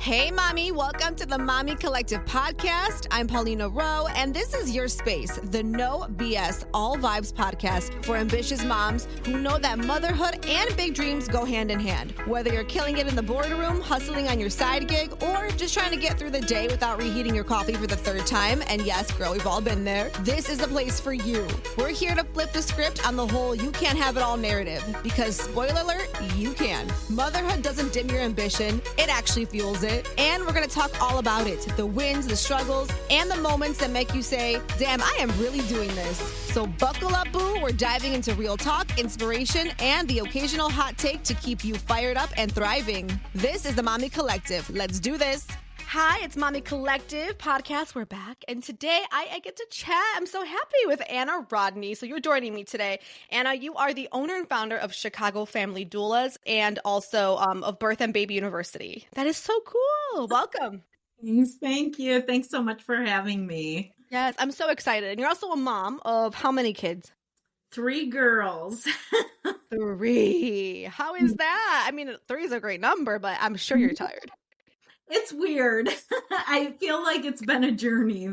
Hey, Mommy. Welcome to the Mommy Collective podcast. I'm Paulina Rowe, and this is your space, the No BS All Vibes podcast for ambitious moms who know that motherhood and big dreams go hand in hand. Whether you're killing it in the boardroom, hustling on your side gig, or just trying to get through the day without reheating your coffee for the third time, and yes, girl, we've all been there, this is the place for you. We're here to flip the script on the whole you can't have it all narrative, because spoiler alert, you can. Motherhood doesn't dim your ambition, it actually fuels it. And we're going to talk all about it. The wins, the struggles, and the moments that make you say, damn, I am really doing this. So buckle up, boo. We're diving into real talk, inspiration, and the occasional hot take to keep you fired up and thriving. This is the Mommy Collective. Let's do this. Hi, it's Mommy Collective podcast. We're back. And today I get to chat. I'm so happy with Ana Rodney. So you're joining me today. Anna, you are the owner and founder of Chicago Family Doulas and also of Birth and Baby University. That is so cool. Welcome. Thank you. Thanks so much for having me. Yes, I'm so excited. And you're also a mom of how many kids? 3 girls. 3. How is that? I mean, 3 is a great number, but I'm sure you're tired. It's weird. I feel like it's been a journey.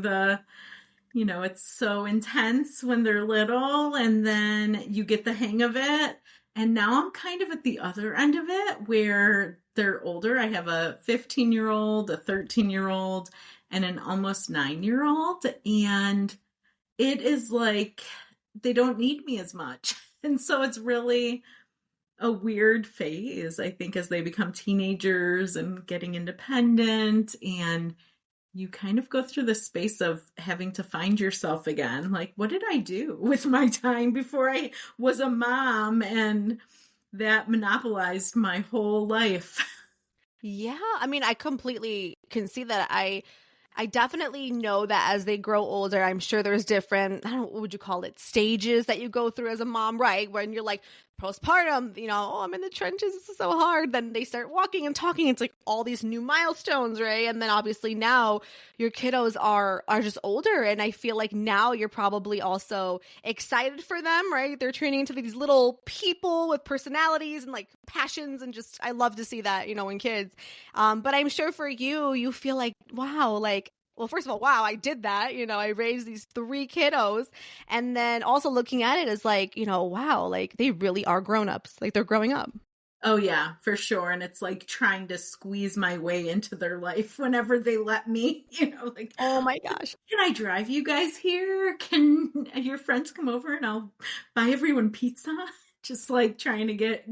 It's so intense when they're little and then you get the hang of it. And now I'm kind of at the other end of it where they're older. I have a 15-year-old, a 13-year-old, and an almost 9-year-old. And it is like they don't need me as much. And so it's really a weird phase, I think, as they become teenagers and getting independent, and you kind of go through the space of having to find yourself again. Like, what did I do with my time before I was a mom? And that monopolized my whole life. Yeah, I mean, I completely can see that. I definitely know that as they grow older, I'm sure there's different, I don't know, what would you call it, stages that you go through as a mom, right? When you're like postpartum, I'm in the trenches, this is so hard. Then they start walking and talking. It's like all these new milestones, right? And then obviously now your kiddos are just older. And I feel like now you're probably also excited for them, right? They're turning into these little people with personalities and like passions. And just, I love to see that, in kids. But I'm sure for you feel like, wow, well, first of all, wow, I did that. I raised these 3 kiddos. And then also looking at it as like, wow, like they really are grown-ups. Like they're growing up. Oh, yeah, for sure. And it's like trying to squeeze my way into their life whenever they let me, oh my gosh. Can I drive you guys here? Can your friends come over and I'll buy everyone pizza? Just like trying to get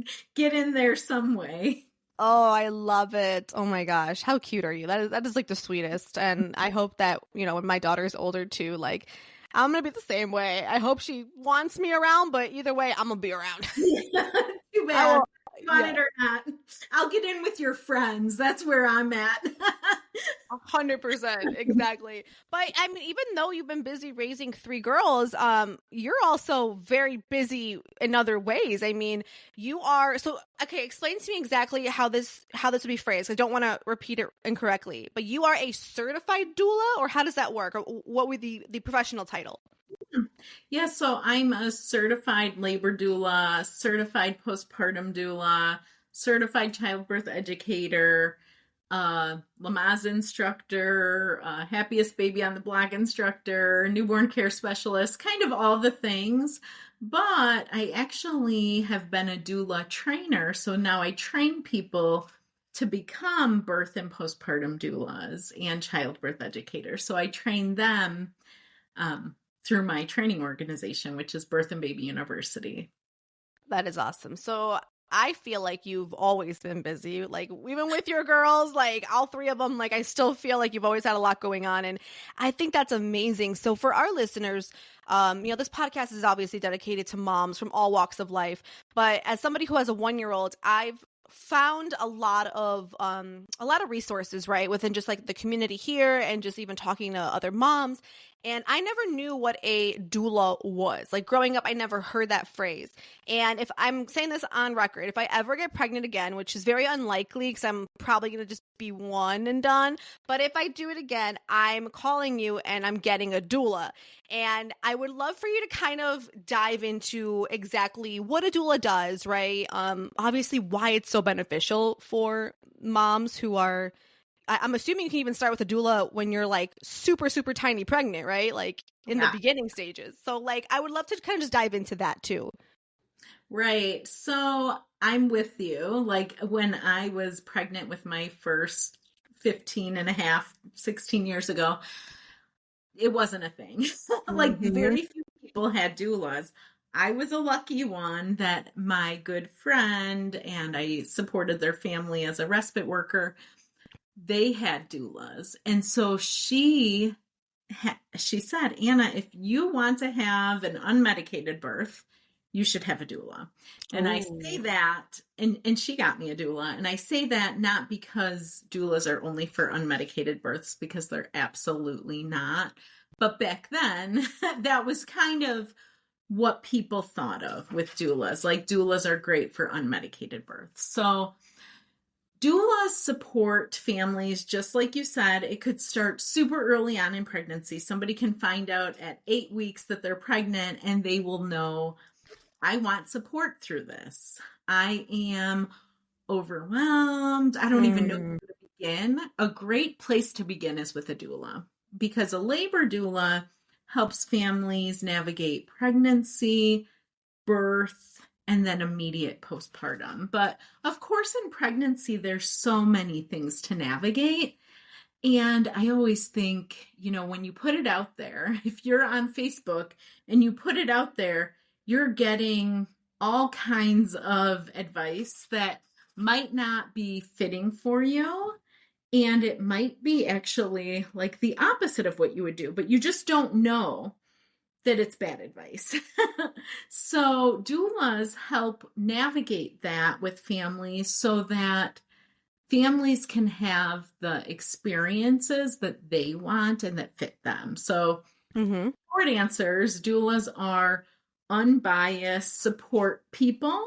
in there some way. Oh, I love it. Oh my gosh. How cute are you? That is like the sweetest. And I hope that, when my daughter's older too, like I'm going to be the same way. I hope she wants me around, but either way, I'm going to be around. Too bad. Want it or not. I'll get in with your friends. That's where I'm at. 100%. Exactly. But I mean, even though you've been busy raising 3 girls, you're also very busy in other ways. I mean, you are okay, explain to me exactly how this would be phrased. I don't want to repeat it incorrectly, but you are a certified doula, or how does that work? Or what would the professional title? Yeah, so I'm a certified labor doula, certified postpartum doula, certified childbirth educator, Lamaze instructor, happiest baby on the block instructor, newborn care specialist, kind of all the things. But I actually have been a doula trainer. So now I train people to become birth and postpartum doulas and childbirth educators. So I train them through my training organization, which is Birth and Baby University. That is awesome. So I feel like you've always been busy, like even with your girls, like all 3 of them, like I still feel like you've always had a lot going on. And I think that's amazing. So for our listeners, this podcast is obviously dedicated to moms from all walks of life. But as somebody who has a 1-year-old, I've found a lot of resources, right, within just like the community here and just even talking to other moms. And I never knew what a doula was. Like growing up, I never heard that phrase. And if I'm saying this on record, if I ever get pregnant again, which is very unlikely because I'm probably going to just be one and done. But if I do it again, I'm calling you and I'm getting a doula. And I would love for you to kind of dive into exactly what a doula does, right? Obviously why it's so beneficial for moms who are I'm assuming you can even start with a doula when you're like super, super tiny pregnant, right? Like in the beginning stages. So like, I would love to kind of just dive into that too. Right. So I'm with you. Like when I was pregnant with my first 15 and a half, 16 years ago, it wasn't a thing. Like very few people had doulas. I was a lucky one that my good friend, and I supported their family as a respite worker, they had doulas. And so she said, Anna, if you want to have an unmedicated birth, you should have a doula. And I say that, and she got me a doula. And I say that not because doulas are only for unmedicated births, because they're absolutely not. But back then, that was kind of what people thought of with doulas. Like doulas are great for unmedicated births. So doulas support families, just like you said. It could start super early on in pregnancy. Somebody can find out at 8 weeks that they're pregnant, and they will know, I want support through this. I am overwhelmed. I don't even know where to begin. A great place to begin is with a doula, because a labor doula helps families navigate pregnancy, birth, and then immediate postpartum. But of course, in pregnancy, there's so many things to navigate. And I always think, when you put it out there, if you're on Facebook and you put it out there, you're getting all kinds of advice that might not be fitting for you. And it might be actually like the opposite of what you would do, but you just don't know that it's bad advice. So doulas help navigate that with families so that families can have the experiences that they want and that fit them. So short answers, doulas are unbiased support people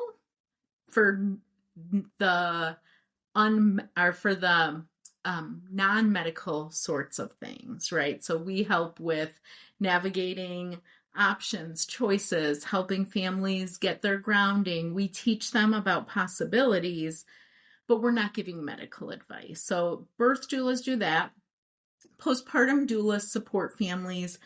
for the non-medical sorts of things, right? So we help with navigating options, choices, helping families get their grounding. We teach them about possibilities, but we're not giving medical advice. So birth doulas do that. Postpartum doulas support families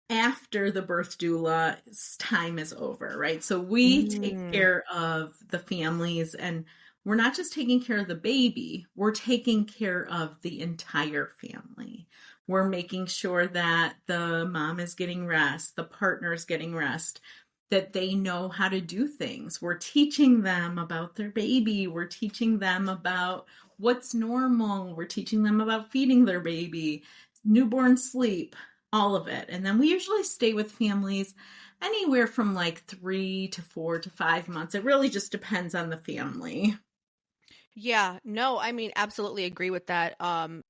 after the birth doula's time is over, right? So we take care of the families, and we're not just taking care of the baby, we're taking care of the entire family. We're making sure that the mom is getting rest, the partner is getting rest, that they know how to do things. We're teaching them about their baby. We're teaching them about what's normal. We're teaching them about feeding their baby, newborn sleep, all of it. And then we usually stay with families anywhere from like 3 to 4 to 5 months. It really just depends on the family. Yeah, no, I mean, absolutely agree with that.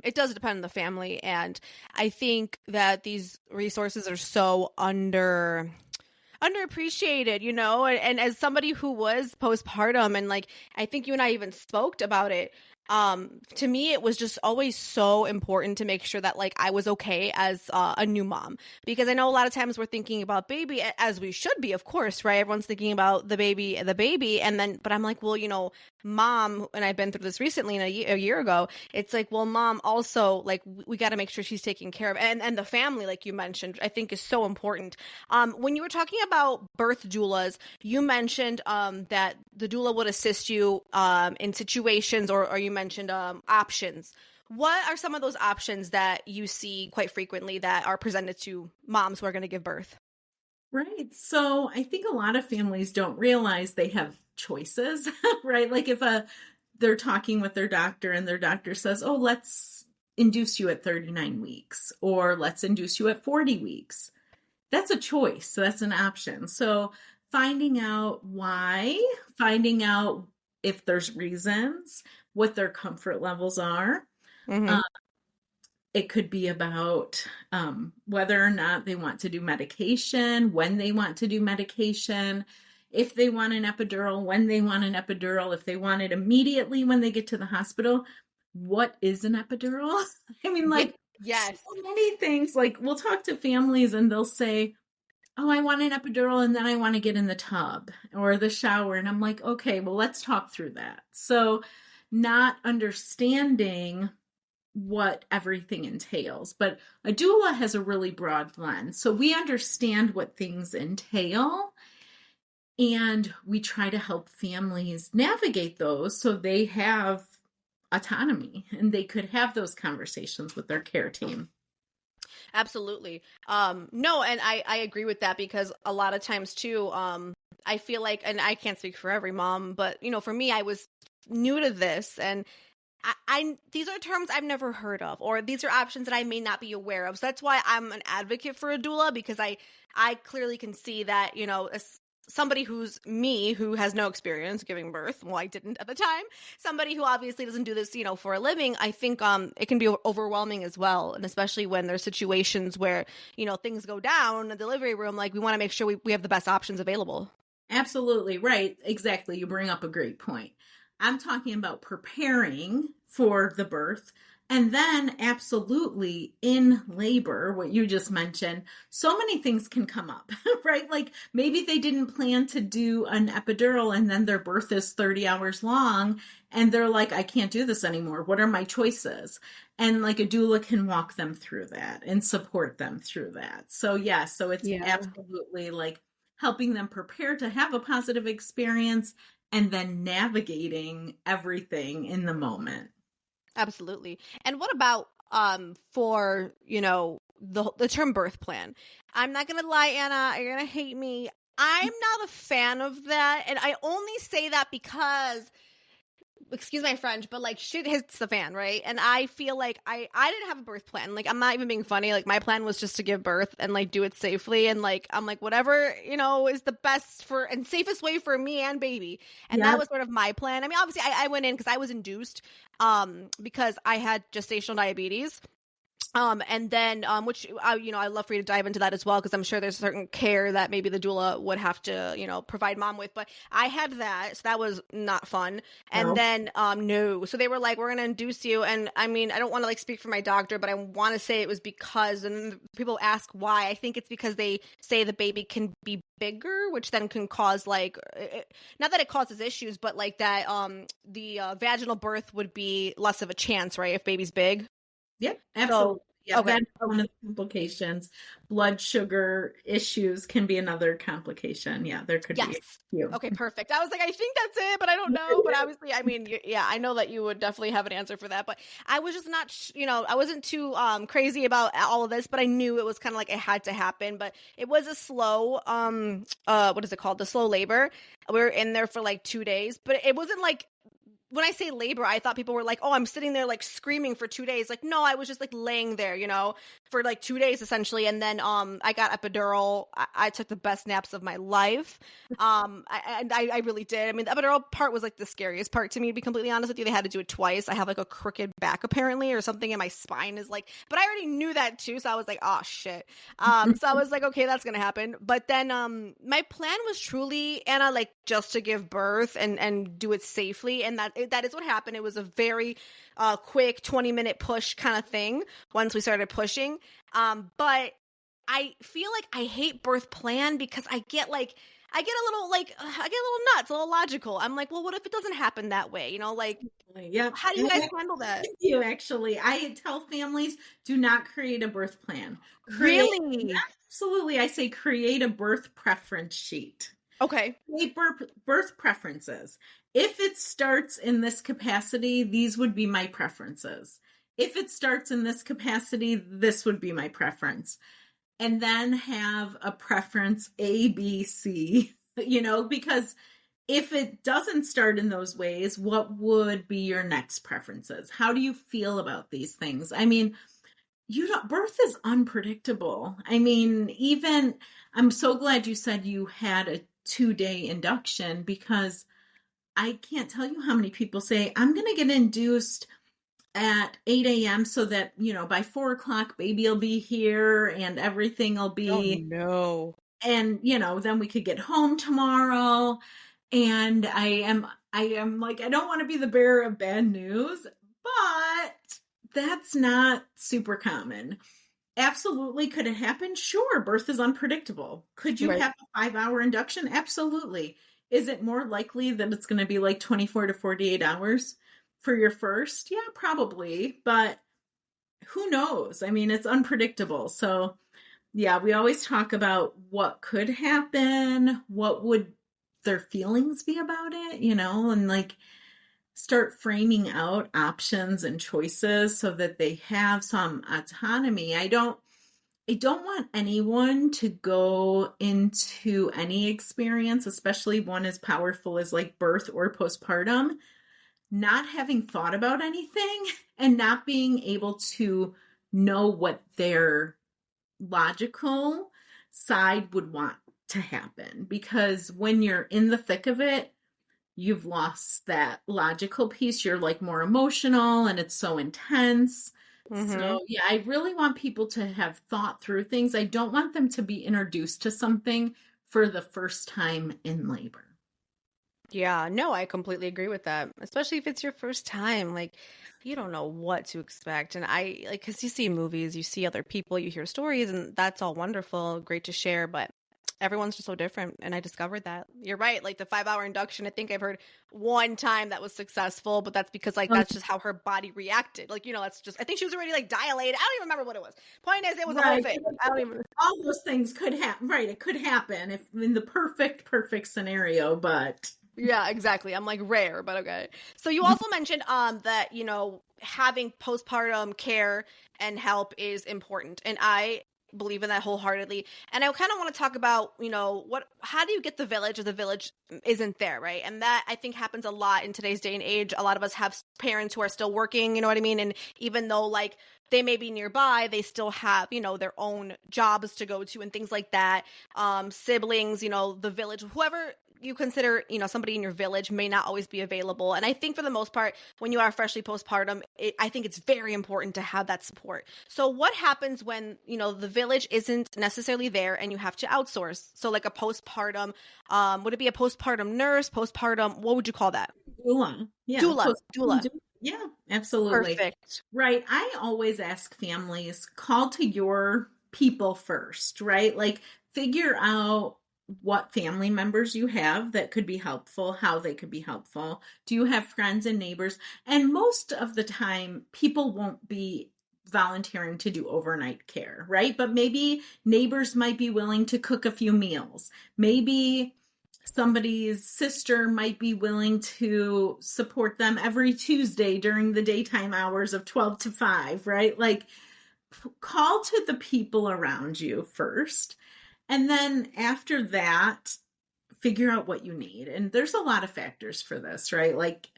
It does depend on the family. And I think that these resources are so underappreciated, and as somebody who was postpartum, and like, I think you and I even spoke about it. To me, it was just always so important to make sure that like I was okay as a new mom, because I know a lot of times we're thinking about baby, as we should be, of course, right? Everyone's thinking about the baby, and then, but I'm like, well, mom, and I've been through this recently, and a year ago, it's like, well, mom also, like, we got to make sure she's taken care of, and the family, like you mentioned, I think is so important. When you were talking about birth doulas, you mentioned that the doula would assist you in situations, or you mentioned options. What are some of those options that you see quite frequently that are presented to moms who are going to give birth? Right. So I think a lot of families don't realize they have choices, right? Like if they're talking with their doctor and their doctor says, oh, let's induce you at 39 weeks, or let's induce you at 40 weeks. That's a choice. So that's an option. So finding out why, finding out if there's reasons, what their comfort levels are. It could be about whether or not they want to do medication, when they want to do medication, if they want an epidural, when they want an epidural, if they want it immediately when they get to the hospital. What is an epidural? I mean, like, yes, so many things. Like, we'll talk to families and they'll say, oh, I want an epidural and then I want to get in the tub or the shower. And I'm like, okay, well, let's talk through that. So not understanding what everything entails. But a doula has a really broad lens. So we understand what things entail, and we try to help families navigate those so they have autonomy and they could have those conversations with their care team. Absolutely. No, and I agree with that, because a lot of times too, I feel like, and I can't speak for every mom, but for me, I was new to this, and I these are terms I've never heard of, or these are options that I may not be aware of. So that's why I'm an advocate for a doula, because I clearly can see that, as somebody who has no experience giving birth, well, I didn't at the time, somebody who obviously doesn't do this, for a living, I think it can be overwhelming as well. And especially when there's situations where, things go down in the delivery room, like we want to make sure we have the best options available. Absolutely right. Exactly. You bring up a great point. I'm talking about preparing for the birth, and then absolutely in labor, what you just mentioned, so many things can come up, right? Like maybe they didn't plan to do an epidural and then their birth is 30 hours long and they're like, I can't do this anymore. What are my choices? And like a doula can walk them through that and support them through that. So yeah, so it's absolutely like helping them prepare to have a positive experience and then navigating everything in the moment. Absolutely. And what about for, the term birth plan? I'm not going to lie, Anna, you're going to hate me. I'm not a fan of that. And I only say that because, excuse my French, but like shit hits the fan, right? And I feel like I didn't have a birth plan. Like, I'm not even being funny. Like, my plan was just to give birth and like do it safely. And like, I'm like, whatever, is the best for and safest way for me and baby. And that was sort of my plan. I mean, obviously I went in because I was induced because I had gestational diabetes. And then, which, I'd love for you to dive into that as well, because I'm sure there's certain care that maybe the doula would have to, provide mom with, but I had that, so that was not fun. And then, no, so they were like, we're going to induce you. And I mean, I don't want to like speak for my doctor, but I want to say it was because, and people ask why, I think it's because they say the baby can be bigger, which then can cause like, not that it causes issues, but like that, the vaginal birth would be less of a chance, right? If baby's big. Yep, absolutely. So, yeah, okay. That's one of the complications. Blood sugar issues can be another complication. Yeah, there could be a few. Okay, perfect. I was like, I think that's it, but I don't know. But obviously, I mean, yeah, I know that you would definitely have an answer for that. But I was just not, I wasn't too crazy about all of this, but I knew it was kind of like it had to happen. But it was a slow, what is it called? The slow labor. We were in there for like 2 days, but it wasn't like, when I say labor, I thought people were like, oh, I'm sitting there like screaming for 2 days. Like, no, I was just like laying there, for like 2 days essentially. And then I got epidural. I took the best naps of my life. I really did. I mean, the epidural part was like the scariest part to me, to be completely honest with you. They had to do it twice. I have like a crooked back apparently, or something in my spine is like, but I already knew that too. So I was like, oh shit. So I was like, okay, that's going to happen. But then my plan was truly, Anna, like just to give birth and do it safely. And that is what happened. It was a very quick 20-minute push kind of thing once we started pushing. But I feel like I hate birth plan because I get a little nuts, a little logical. I'm like, well, what if it doesn't happen that way? How do you guys handle that? You actually, I tell families, do not create a birth plan. Really? Absolutely. I say create a birth preference sheet. Okay. Create birth preferences. If it starts in this capacity, these would be my preferences. If it starts in this capacity, this would be my preference. And then have a preference A, B, C, because if it doesn't start in those ways, what would be your next preferences? How do you feel about these things? I mean, birth is unpredictable. I mean, I'm so glad you said you had a 2-day induction, because I can't tell you how many people say, I'm going to get induced at 8 a.m. so that, by 4 o'clock, baby will be here and everything will be. Oh, no. And, then we could get home tomorrow. And I am like, I don't want to be the bearer of bad news, but that's not super common. Absolutely. Could it happen? Sure. Birth is unpredictable. Could you have a 5-hour induction? Absolutely. Is it more likely that it's going to be like 24 to 48 hours for your first? Yeah, probably. But who knows? I mean, it's unpredictable. So yeah, we always talk about what could happen, what would their feelings be about it, and like start framing out options and choices so that they have some autonomy. I don't want anyone to go into any experience, especially one as powerful as like birth or postpartum, not having thought about anything and not being able to know what their logical side would want to happen. Because when you're in the thick of it, you've lost that logical piece. You're like more emotional and it's so intense. Mm-hmm. So, yeah, I really want people to have thought through things. I don't want them to be introduced to something for the first time in labor. Yeah, no, I completely agree with that. Especially if it's your first time, like you don't know what to expect. And I like because you see movies, you see other people, you hear stories, and that's all wonderful, great to share, but everyone's just so different. And I discovered that. You're right, like the 5 hour induction, I think I've heard one time that was successful, but that's because like Um, that's just how her body reacted. Like, that's just I think she was already like dilated. I don't even remember what it was. Point is it was a whole right. thing. I don't even All those things could happen. Right. It could happen if in the perfect scenario, but Yeah, exactly. I'm like rare, but okay. So you also mentioned that, having postpartum care and help is important. And I believe in that wholeheartedly. And I kind of want to talk about, how do you get the village if the village isn't there, right? And that I think happens a lot in today's day and age. A lot of us have parents who are still working, you know what I mean? And even though like they may be nearby, they still have, their own jobs to go to and things like that. Siblings, the village, whoever you consider, somebody in your village may not always be available. And I think for the most part, when you are freshly postpartum, I think it's very important to have that support. So what happens when, the village isn't necessarily there and you have to outsource? So like a postpartum, would it be a postpartum nurse, postpartum, what would you call that? doula. Yeah. Doula, doula. Yeah, absolutely. Perfect. Right. I always ask families, call to your people first, right? Like figure out what family members you have that could be helpful, how they could be helpful. Do you have friends and neighbors? And most of the time, people won't be volunteering to do overnight care, right? But maybe neighbors might be willing to cook a few meals. Maybe somebody's sister might be willing to support them every Tuesday during the daytime hours of 12 to 5, right? Like call to the people around you first. And then after that, figure out what you need. And there's a lot of factors for this, right? Like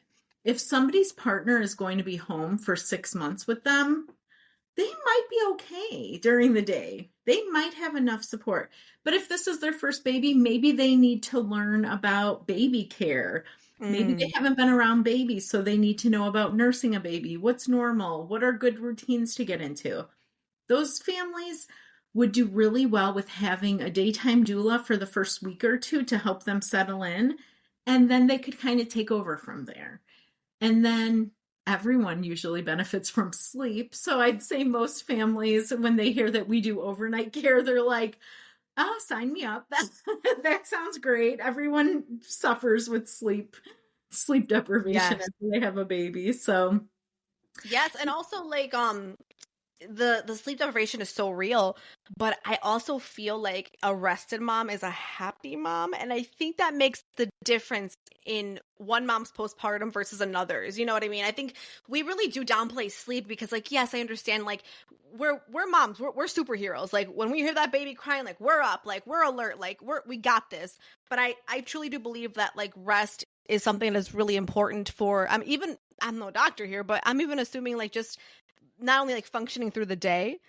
if somebody's partner is going to be home for 6 months with them, they might be okay during the day. They might have enough support. But if this is their first baby, maybe they need to learn about baby care. Maybe they haven't been around babies, so they need to know about nursing a baby. What's normal? What are good routines to get into? Those families would do really well with having a daytime doula for the first week or two to help them settle in. And then they could kind of take over from there. And then everyone usually benefits from sleep. So I'd say most families, when they hear that we do overnight care, they're like, oh, sign me up. That sounds great. Everyone suffers with sleep deprivation Yes. after they have a baby. So Yes, and also like the sleep deprivation is so real, but I also feel like a rested mom is a happy mom, and I think that makes the difference in one mom's postpartum versus another's. You know what I mean? I think we really do downplay sleep because, like, yes, I understand. Like, we're moms, we're superheroes. Like when we hear that baby crying, like we're up, like we're alert, like we got this. But I truly do believe that like rest is something that's really important for. I'm no doctor here, but I'm even assuming like just not only like functioning through the day,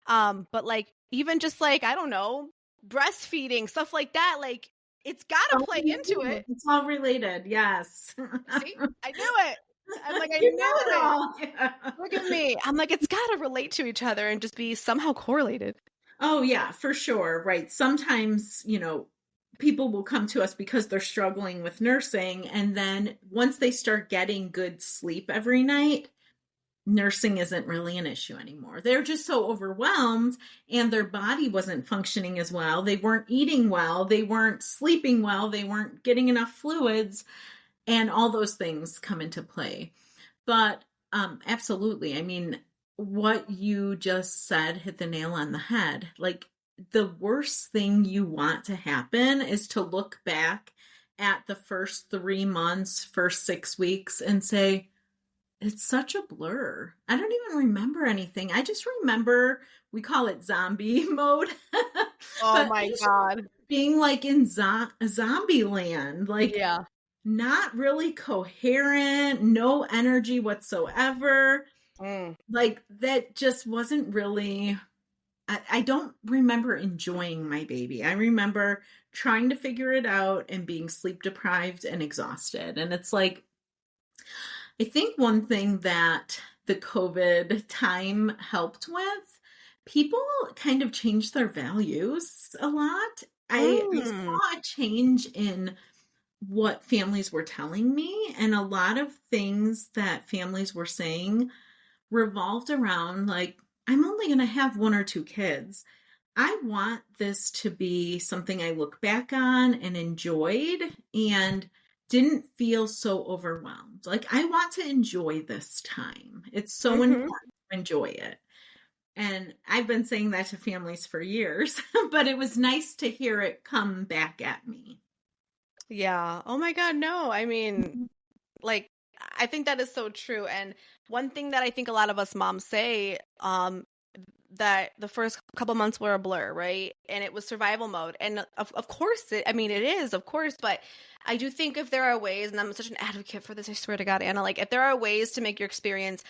but like even just like, I don't know, breastfeeding, stuff like that. Like it's gotta play into it. It's all related. Yes. See, I knew it. I'm like, I You knew know it it. all. Yeah. Look at me. I'm like, it's gotta relate to each other and just be somehow correlated. Oh, yeah, for sure. Right. Sometimes, people will come to us because they're struggling with nursing. And then once they start getting good sleep every night, nursing isn't really an issue anymore. They're just so overwhelmed and their body wasn't functioning as well. They weren't eating well. They weren't sleeping well. They weren't getting enough fluids, and all those things come into play. But absolutely. I mean, what you just said hit the nail on the head. Like, the worst thing you want to happen is to look back at the first 3 months, first 6 weeks, and say, it's such a blur. I don't even remember anything. I just remember, we call it zombie mode. Oh But I my just God. being like in zombie land, like Yeah. not really coherent, no energy whatsoever. Mm. Like, that just wasn't really, I don't remember enjoying my baby. I remember trying to figure it out and being sleep deprived and exhausted. And it's like, I think one thing that the COVID time helped with, people kind of changed their values a lot. I Mm. saw a change in what families were telling me, and a lot of things that families were saying revolved around, like, I'm only going to have 1 or 2 kids. I want this to be something I look back on and enjoyed and didn't feel so overwhelmed. Like, I want to enjoy this time. It's so Hmm. important to enjoy it. And I've been saying that to families for years, but it was nice to hear it come back at me. Yeah. Oh my God. No, I mean, like, I think that is so true. And one thing that I think a lot of us moms say, that the first couple months were a blur, right? And it was survival mode. And of course, I mean, it is, of course, but I do think if there are ways, and I'm such an advocate for this, I swear to God, Anna, like if there are ways to make your experience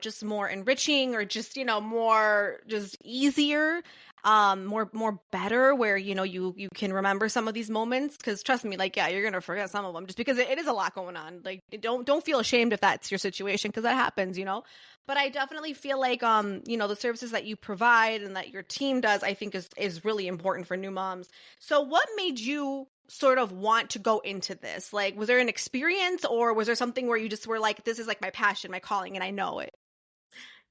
just more enriching, or just, more just easier, more better, where, you can remember some of these moments, because trust me, like, yeah, you're gonna forget some of them, just because it is a lot going on. Like, don't feel ashamed if that's your situation, because that happens. But I definitely feel like, the services that you provide and that your team does, I think is really important for new moms. So what made you sort of want to go into this? Like, was there an experience, or was there something where you just were like, this is like my passion, my calling, and I know it?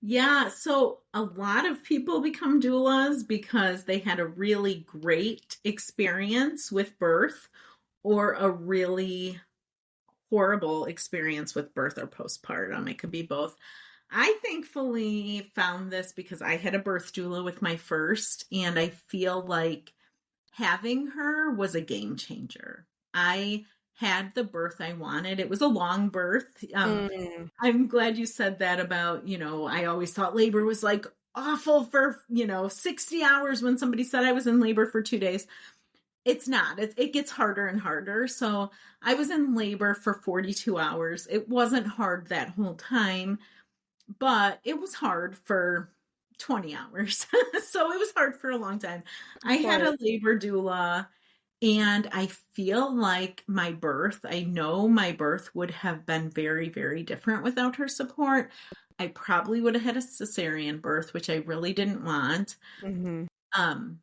Yeah, so a lot of people become doulas because they had a really great experience with birth, or a really horrible experience with birth or postpartum. It could be both. I thankfully found this because I had a birth doula with my first, and I feel like having her was a game changer. I had the birth I wanted. It was a long birth. Mm. I'm glad you said that about, I always thought labor was like awful for, 60 hours when somebody said I was in labor for 2 days. It's not. It gets harder and harder. So I was in labor for 42 hours. It wasn't hard that whole time, but it was hard for 20 hours. So it was hard for a long time. I Of had course. a labor doula, and I feel like I know my birth would have been very, very different without her support. I probably would have had a cesarean birth, which I really didn't want, Hmm. um,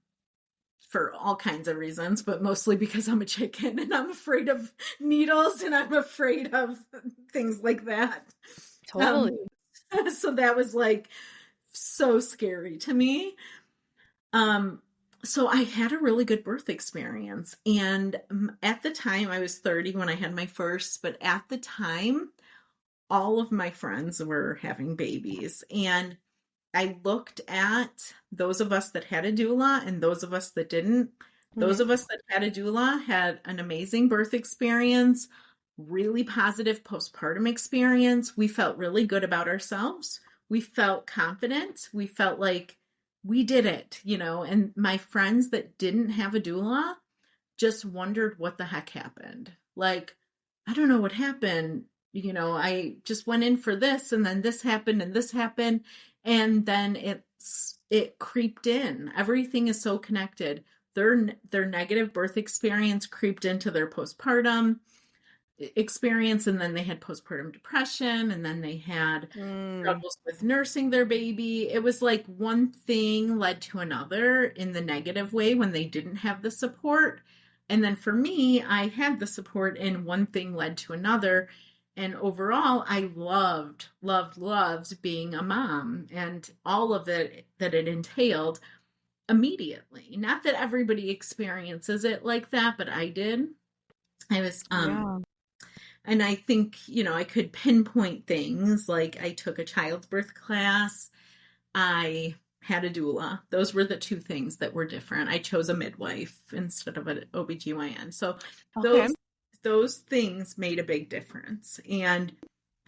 for all kinds of reasons, but mostly because I'm a chicken and I'm afraid of needles and I'm afraid of things like that. Um, Totally. so that was like so scary to me. Um, so I had a really good birth experience. And at the time, I was 30 when I had my first, but at the time, all of my friends were having babies. And I looked at those of us that had a doula and those of us that didn't. Those Hmm. of us that had a doula had an amazing birth experience, really positive postpartum experience. We felt really good about ourselves. We felt confident. We felt like we did it, and my friends that didn't have a doula just wondered what the heck happened. Like, I don't know what happened. I just went in for this, and then this happened and this happened. And then it creeped in. Everything is so connected. Their negative birth experience creeped into their postpartum experience, and then they had postpartum depression, and then they had Mm. struggles with nursing their baby. It was like one thing led to another in the negative way when they didn't have the support. And then for me, I had the support, and one thing led to another. And overall, I loved being a mom and all of it that it entailed immediately. Not that everybody experiences it like that, but I did. I was Yeah. And I think, I could pinpoint things like I took a childbirth class. I had a doula. Those were the two things that were different. I chose a midwife instead of an OBGYN. So Okay. those things made a big difference and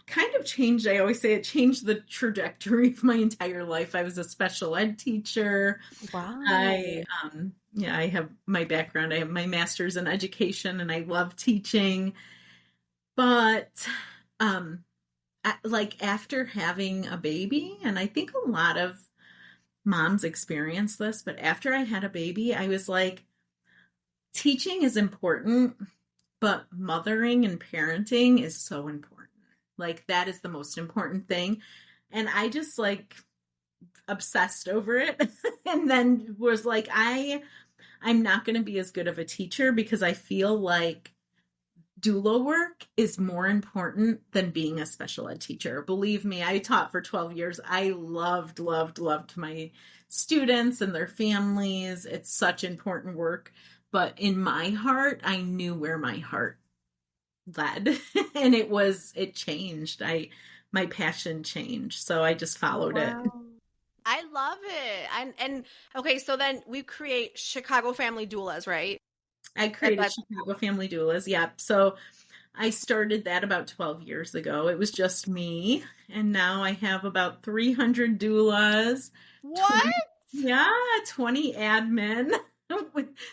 kind of changed. I always say it changed the trajectory of my entire life. I was a special ed teacher. Wow. I have my background. I have my master's in education and I love teaching. But like after having a baby, and I think a lot of moms experience this, but after I had a baby, I was like, teaching is important, but mothering and parenting is so important. Like that is the most important thing. And I just like obsessed over it and then was like, I'm not going to be as good of a teacher because I feel like doula work is more important than being a special ed teacher. Believe me, I taught for 12 years. I loved my students and their families. It's such important work. But in my heart, I knew where my heart led and it changed. My passion changed. So I just followed it. I love it. And okay, so then we create Chicago Family Doulas, right? I created Chicago Family Doulas. Yep. So I started that about 12 years ago. It was just me. And now I have about 300 doulas. What? 20 admin.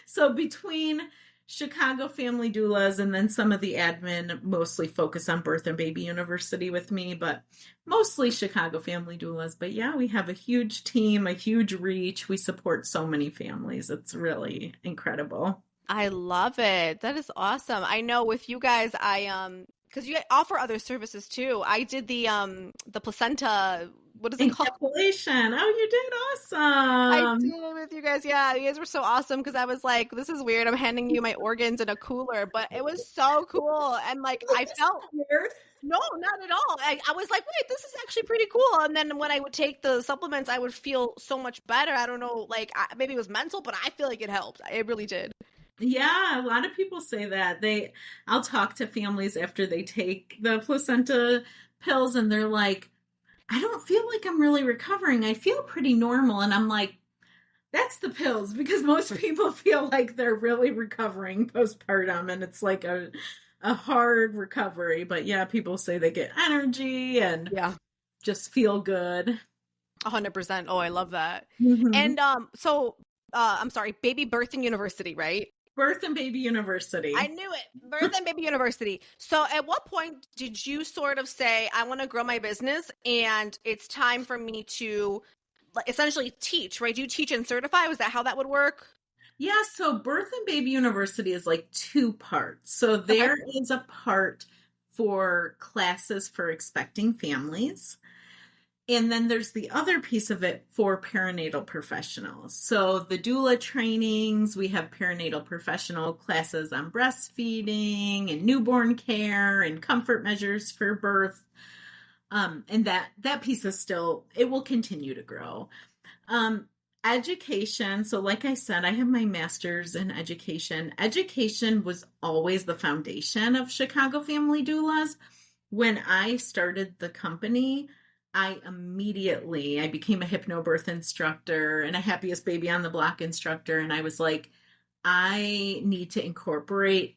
So between Chicago Family Doulas and then some of the admin mostly focus on Birth and Baby University with me, but mostly Chicago Family Doulas. But yeah, we have a huge team, a huge reach. We support so many families. It's really incredible. I love it. That is awesome. I know with you guys, because you offer other services too. I did the placenta. What is it called? Encapsulation. Oh, you did awesome. I did with you guys. Yeah, you guys were so awesome because I was like, this is weird. I'm handing you my organs in a cooler, but it was so cool. And like, I felt weird. No, not at all. I was like, wait, this is actually pretty cool. And then when I would take the supplements, I would feel so much better. I don't know, like maybe it was mental, but I feel like it helped. It really did. Yeah, a lot of people say that. I'll talk to families after they take the placenta pills and they're like, I don't feel like I'm really recovering. I feel pretty normal. And I'm like, that's the pills, because most people feel like they're really recovering postpartum and it's like a hard recovery. But yeah, people say they get energy and just feel good. 100%. Oh, I love that. Mm-hmm. And I'm sorry, Baby Birthing University, right? Birth and Baby University. I knew it. Birth and Baby University. So at what point did you sort of say, I want to grow my business and it's time for me to essentially teach, right? Do you teach and certify? Was that how that would work? Yeah. So Birth and Baby University is like two parts. So there is a part for classes for expecting families. And then there's the other piece of it for perinatal professionals. So the doula trainings, we have perinatal professional classes on breastfeeding and newborn care and comfort measures for birth. And that piece is still, it will continue to grow. Education. So like I said, I have my master's in education. Education was always the foundation of Chicago Family Doulas. When I started the company, I became a hypnobirth instructor and a happiest baby on the block instructor. And I was like, I need to incorporate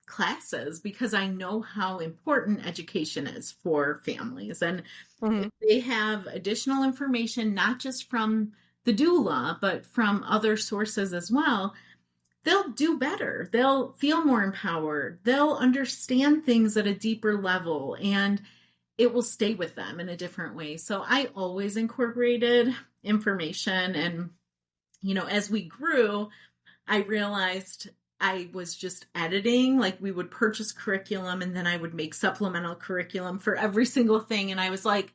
classes because I know how important education is for families. And if they have additional information, not just from the doula, but from other sources as well, they'll do better. They'll feel more empowered. They'll understand things at a deeper level, and it will stay with them in a different way. So I always incorporated information. And, as we grew, I realized I was just editing. Like we would purchase curriculum and then I would make supplemental curriculum for every single thing. And I was like,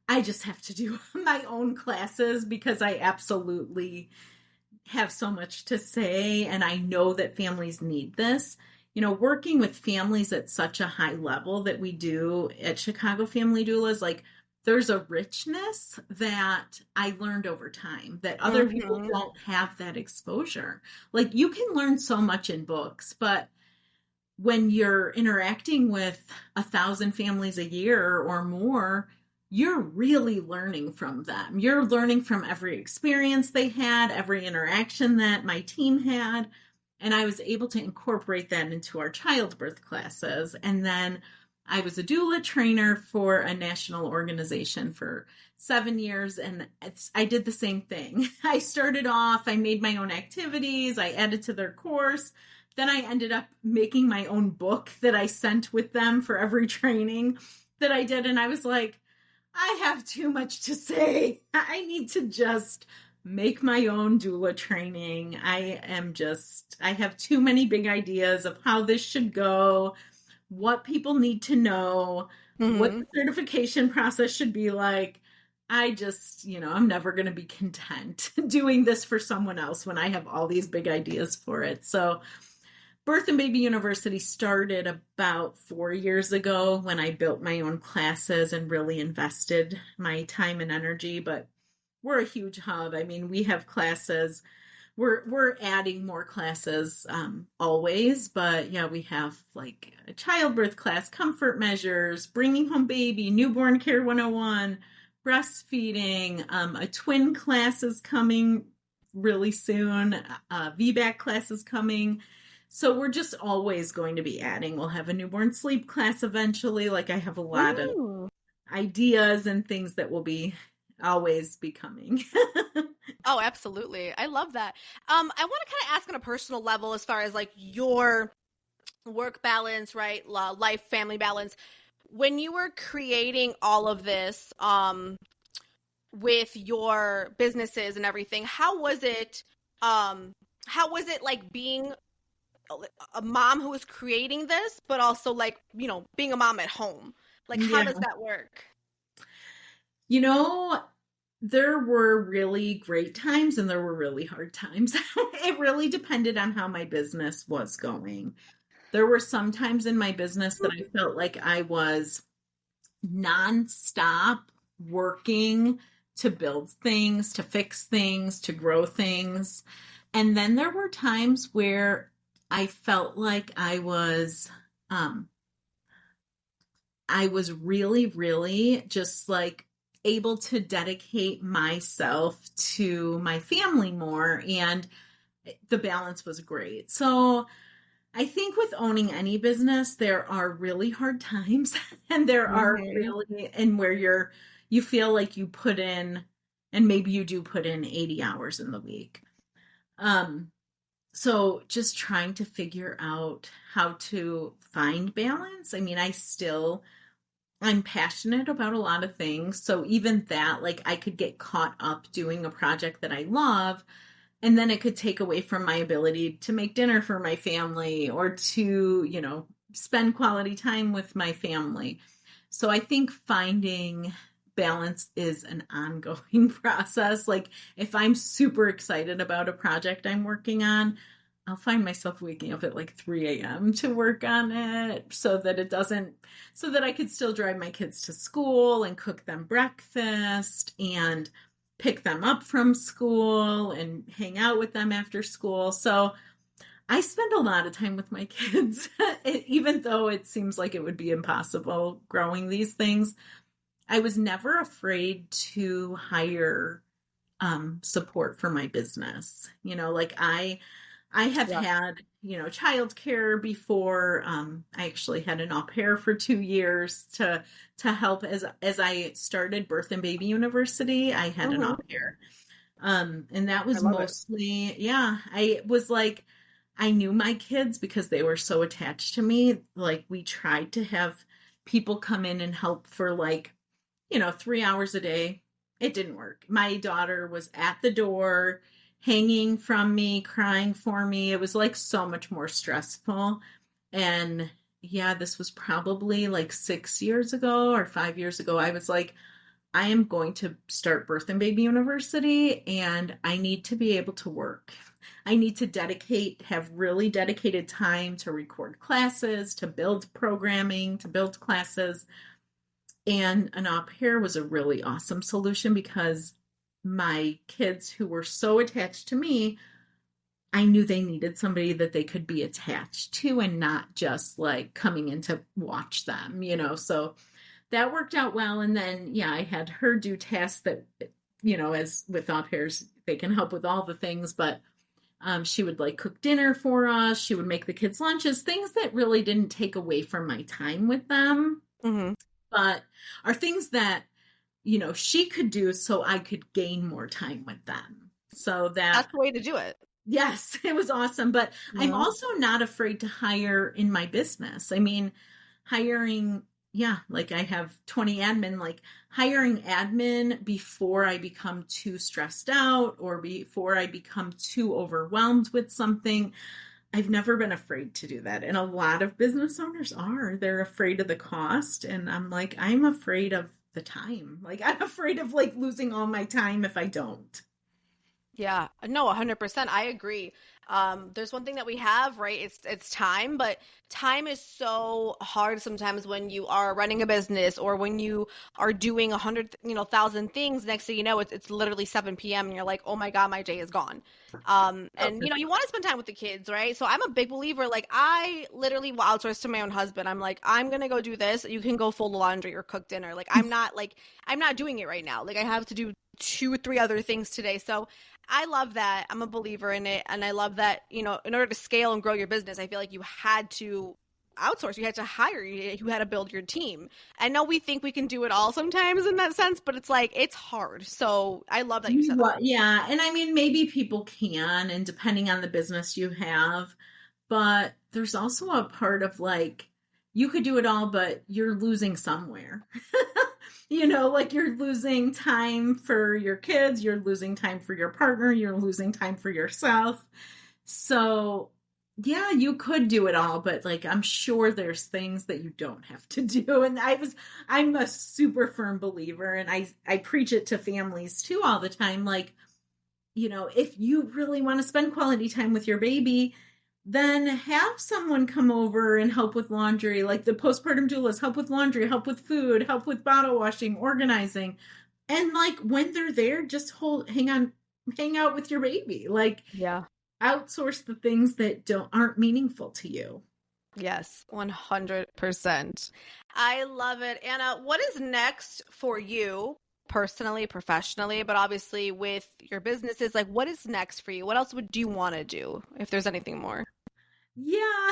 I just have to do my own classes because I absolutely have so much to say. And I know that families need this. Working with families at such a high level that we do at Chicago Family Doulas, like there's a richness that I learned over time that other people don't have that exposure. Like you can learn so much in books, but when you're interacting with 1,000 families a year or more, you're really learning from them. You're learning from every experience they had, every interaction that my team had. And I was able to incorporate that into our childbirth classes. And then I was a doula trainer for a national organization for 7 years. And I did the same thing. I started off, I made my own activities, I added to their course. Then I ended up making my own book that I sent with them for every training that I did. And I was like, I have too much to say. I need to just make my own doula training. I have too many big ideas of how this should go, what people need to know, what the certification process should be like. I just, I'm never going to be content doing this for someone else when I have all these big ideas for it. So Birth and Baby University started about 4 years ago when I built my own classes and really invested my time and energy. But we're a huge hub. I mean, we have classes. We're adding more classes always. But yeah, we have like a childbirth class, comfort measures, bringing home baby, newborn care 101, breastfeeding. A twin class is coming really soon. VBAC class is coming. So we're just always going to be adding. We'll have a newborn sleep class eventually. Like I have a lot of ideas and things that will be always be coming. Oh, absolutely. I love that. I want to kind of ask on a personal level as far as like your work balance, right? Life, family balance. When you were creating all of this with your businesses and everything, how was it like being a mom who is creating this, but also like, being a mom at home? Like, how does that work? There were really great times and there were really hard times. It really depended on how my business was going. There were some times in my business that I felt like I was nonstop working to build things, to fix things, to grow things. And then there were times where I felt like I was really, really just like able to dedicate myself to my family more, and the balance was great. So I think with owning any business, there are really hard times and there are really, and where you feel like you put in, and maybe you do put in 80 hours in the week. So just trying to figure out how to find balance. I mean, I'm passionate about a lot of things. So even that, like I could get caught up doing a project that I love, and then it could take away from my ability to make dinner for my family or to, spend quality time with my family. So I think finding balance is an ongoing process. Like if I'm super excited about a project I'm working on, I'll find myself waking up at like 3 a.m. to work on it so that I could still drive my kids to school and cook them breakfast and pick them up from school and hang out with them after school. So I spend a lot of time with my kids, even though it seems like it would be impossible growing these things. I was never afraid to hire support for my business. Like I have had, childcare before. I actually had an au pair for 2 years to help as I started Birth and Baby University. I had an au pair. And that was mostly, I was like, I knew my kids because they were so attached to me. Like we tried to have people come in and help for 3 hours a day. It didn't work. My daughter was at the door, hanging from me, crying for me. It was like so much more stressful. And this was probably like 6 years ago or 5 years ago. I was like, I am going to start Birth and Baby University and I need to be able to work. I need to have really dedicated time to record classes, to build programming, to build classes. And an au pair was a really awesome solution because my kids who were so attached to me I knew they needed somebody that they could be attached to and not just like coming in to watch them, so that worked out well. And then, yeah, I had her do tasks that, as with au pairs, they can help with all the things, but she would like cook dinner for us. She would make the kids lunches, things that really didn't take away from my time with them, but are things that, she could do so I could gain more time with them. So that's the way to do it. Yes, it was awesome. But I'm also not afraid to hire in my business. I mean, hiring, like I have 20 admin, like hiring admin before I become too stressed out or before I become too overwhelmed with something. I've never been afraid to do that. And a lot of business owners are. They're afraid of the cost. And I'm like, I'm afraid of the time. Like, I'm afraid of like losing all my time if I don't. Yeah, no, 100%. I agree. There's one thing that we have, right? It's time, but time is so hard sometimes when you are running a business or when you are doing 100,000 things. Next thing you know, it's literally 7 p.m. and you're like, oh my God, my day is gone. And you want to spend time with the kids, right? So I'm a big believer. Like I literally will outsource to my own husband. I'm like, I'm gonna go do this. You can go fold the laundry or cook dinner. Like I'm not doing it right now. Like I have to do 2 or 3 other things today. So I love that. I'm a believer in it. And I love that, in order to scale and grow your business, I feel like you had to outsource. You had to hire. You had to build your team. I know we think we can do it all sometimes in that sense, but it's like, it's hard. So I love that you said that. Yeah. And I mean, maybe people can, and depending on the business you have, but there's also a part of like, you could do it all, but you're losing somewhere. Like you're losing time for your kids, you're losing time for your partner, you're losing time for yourself. So yeah, you could do it all, but like, I'm sure there's things that you don't have to do. And I'm a super firm believer, and I preach it to families too all the time. Like, if you really want to spend quality time with your baby, then have someone come over and help with laundry, like the postpartum doulas, help with laundry, help with food, help with bottle washing, organizing. And like when they're there, just hang out with your baby. Like, yeah, outsource the things that aren't meaningful to you. Yes, 100%. I love it. Anna, what is next for you? Personally, professionally, but obviously with your businesses, like what is next for you? What else would you want to do if there's anything more? Yeah,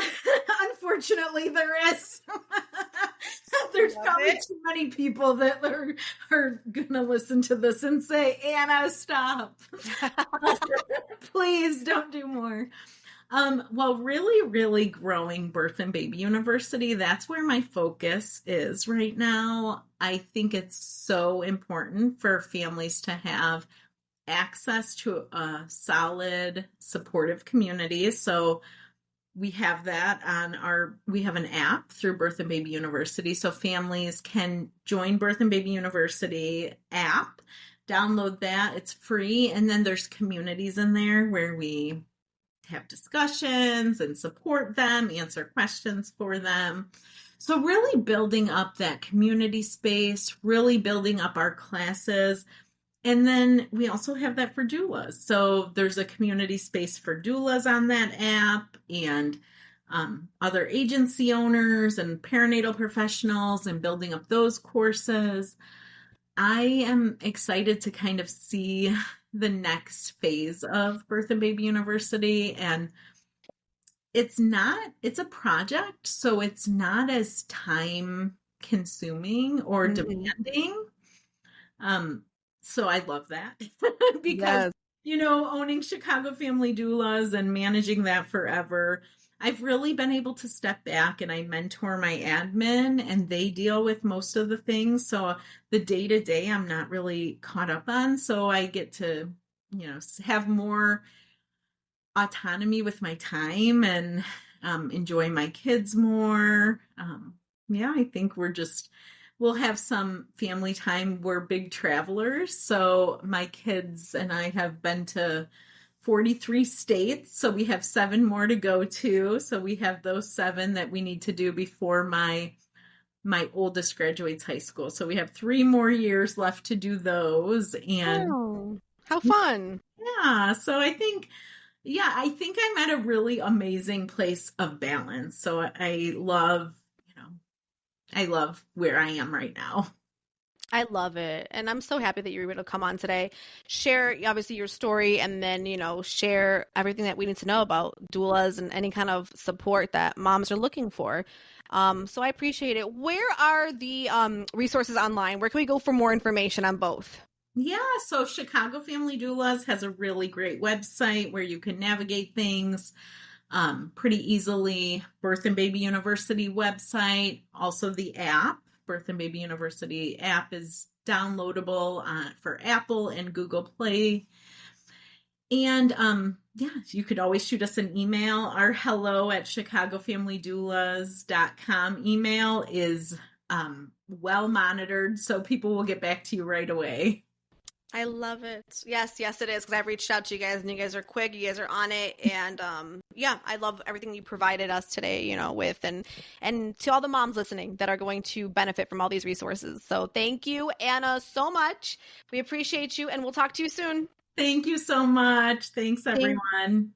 unfortunately there is. There's probably too many people that are gonna listen to this and say, Anna, stop. Please don't do more. Well, really, really growing Birth and Baby University, that's where my focus is right now. I think it's so important for families to have access to a solid, supportive community. So we have that we have an app through Birth and Baby University. So families can join Birth and Baby University app, download that. It's free. And then there's communities in there where we have discussions and support them, answer questions for them. So really building up that community space, really building up our classes. And then we also have that for doulas. So there's a community space for doulas on that app, and other agency owners and perinatal professionals, and building up those courses. I am excited to kind of see the next phase of Birth and Baby University. And it's a project, so it's not as time consuming or demanding. So I love that because, owning Chicago Family Doulas and managing that forever, I've really been able to step back and I mentor my admin and they deal with most of the things. So the day-to-day I'm not really caught up on. So I get to, have more autonomy with my time and enjoy my kids more. I think we'll have some family time. We're big travelers. So my kids and I have been to 43 states. So we have 7 more to go to. So we have those 7 that we need to do before my oldest graduates high school. So we have 3 more years left to do those. And how fun. Yeah. So I think, Yeah, I think I'm at a really amazing place of balance. So I love, I love where I am right now. I love it. And I'm so happy that you were able to come on today, share obviously your story, and then, share everything that we need to know about doulas and any kind of support that moms are looking for. So I appreciate it. Where are the resources online? Where can we go for more information on both? Yeah, so Chicago Family Doulas has a really great website where you can navigate things pretty easily. Birth and Baby University website, also the app. Birth and Baby University app is downloadable for Apple and Google Play. And yeah, you could always shoot us an email. Our hello at chicagofamilydoulas.com email is well monitored, so people will get back to you right away. I love it. Yes, yes, it is. Because I've reached out to you guys and you guys are quick. You guys are on it. And yeah, I love everything you provided us today, with and to all the moms listening that are going to benefit from all these resources. So thank you, Anna, so much. We appreciate you and we'll talk to you soon. Thank you so much. Thanks, Thank everyone.